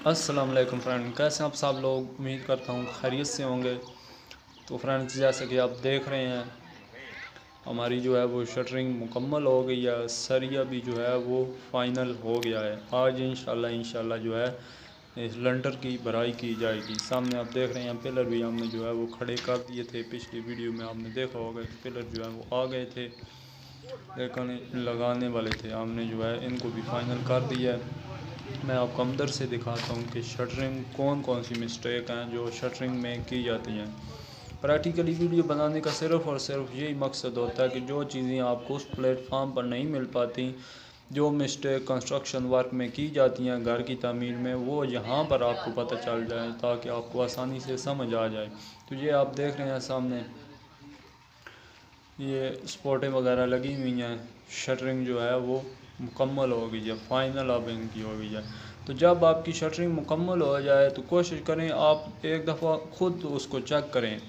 अस्सलाम वालेकुम फ्रेंड, कैसे हैं आप सब लोग। उम्मीद करता हूँ खैरियत से होंगे। तो फ्रेंड्स, जैसे कि आप देख रहे हैं, हमारी जो है वो शटरिंग मुकम्मल हो गई है। सरिया भी जो है वो फ़ाइनल हो गया है। आज इंशाल्लाह जो है इस लंटर की भराई की जाएगी। सामने आप देख रहे हैं पिलर भी हमने जो है वो खड़े कर दिए थे। पिछली वीडियो में आपने देखा होगा कि पिलर जो है वो आ गए थे, लेकिन लगाने वाले थे। हमने जो है इनको भी फ़ाइनल कर दिया है। मैं आपको अंदर से दिखाता हूँ कि शटरिंग कौन कौन सी मिस्टेक हैं जो शटरिंग में की जाती हैं। प्रैक्टिकली वीडियो बनाने का सिर्फ़ और सिर्फ यही मकसद होता है कि जो चीज़ें आपको उस प्लेटफार्म पर नहीं मिल पाती, जो मिस्टेक कंस्ट्रक्शन वर्क में की जाती हैं घर की तामीर में, वो यहाँ पर आपको पता चल जाए ताकि आपको आसानी से समझ आ जाए। तो ये आप देख रहे हैं सामने, ये स्पॉटें वगैरह लगी हुई हैं। शटरिंग जो है वो मुकम्मल हो गई है, फ़ाइनल अब इनकी हो गई है। तो जब आपकी शटरिंग मुकम्मल हो जाए तो कोशिश करें आप एक दफ़ा ख़ुद उसको चेक करें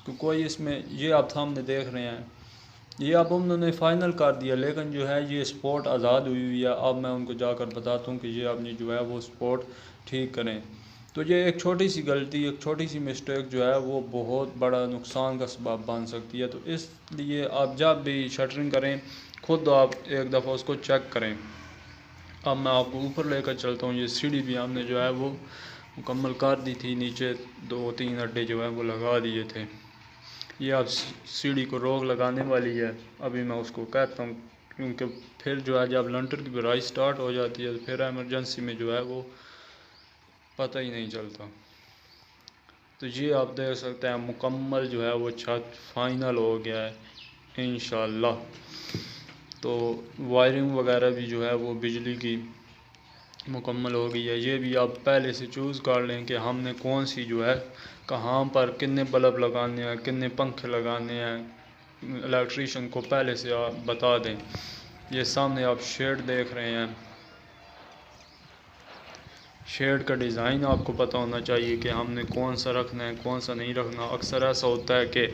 कि कोई इसमें, ये आप सामने देख रहे हैं, ये अब उन्होंने फ़ाइनल कर दिया, लेकिन जो है ये स्पॉट आज़ाद हुई है। अब मैं उनको जाकर बताता हूँ कि ये आपने जो है वो स्पॉट ठीक करें। तो ये एक छोटी सी गलती, एक छोटी सी मिस्टेक जो है वो बहुत बड़ा नुकसान का सबब बन सकती है। तो इसलिए आप जब भी शटरिंग करें ख़ुद आप एक दफ़ा उसको चेक करें। अब मैं आपको ऊपर लेकर चलता हूँ। ये सीढ़ी भी हमने जो है वो मुकम्मल कर दी थी, नीचे 2-3 अड्डे जो है वो लगा दिए थे। ये अब सीढ़ी को रोक लगाने वाली है, अभी मैं उसको कहता हूँ, क्योंकि फिर जो है जब लंटर की भराई स्टार्ट हो जाती है तो फिर एमरजेंसी में जो है वो पता ही नहीं चलता। तो ये आप देख सकते हैं मुकम्मल जो है वो छत फाइनल हो गया है इंशाल्लाह। तो वायरिंग वगैरह भी जो है वो बिजली की मुकम्मल हो गई है। ये भी आप पहले से चूज़ कर लें कि हमने कौन सी जो है कहाँ पर कितने बल्ब लगाने हैं, कितने पंखे लगाने हैं। इलेक्ट्रीशियन को पहले से आप बता दें। ये सामने आप शेड देख रहे हैं, शेड का डिज़ाइन आपको पता होना चाहिए कि हमने कौन सा रखना है, कौन सा नहीं रखना। अक्सर ऐसा होता है कि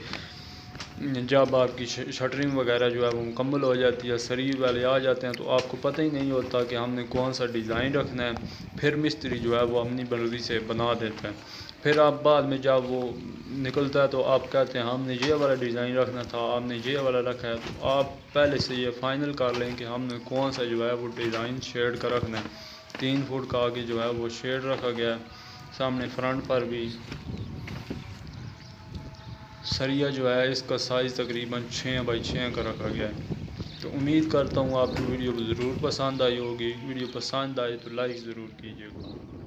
जब आपकी शटरिंग वगैरह जो है वो मुकम्मल हो जाती है, सरी वाले आ जाते हैं, तो आपको पता ही नहीं होता कि हमने कौन सा डिज़ाइन रखना है। फिर मिस्त्री जो है वो अपनी मर्ज़ी से बना देता है। फिर आप बाद में जब वो निकलता है तो आप कहते हैं हमने ये वाला डिज़ाइन रखना था, आपने ये वाला रखा है। तो आप पहले से ये फ़ाइनल कर लें कि हमने कौन सा जो है वो डिज़ाइन शेड का रखना है। 3 फुट का आगे जो है वो शेड रखा गया है। सामने फ्रंट पर भी सरिया जो है इसका साइज़ तकरीबन 6 बाई 6 का रखा गया है। तो उम्मीद करता हूँ आपको वीडियो ज़रूर पसंद आई होगी। वीडियो पसंद आए तो लाइक ज़रूर कीजिएगा।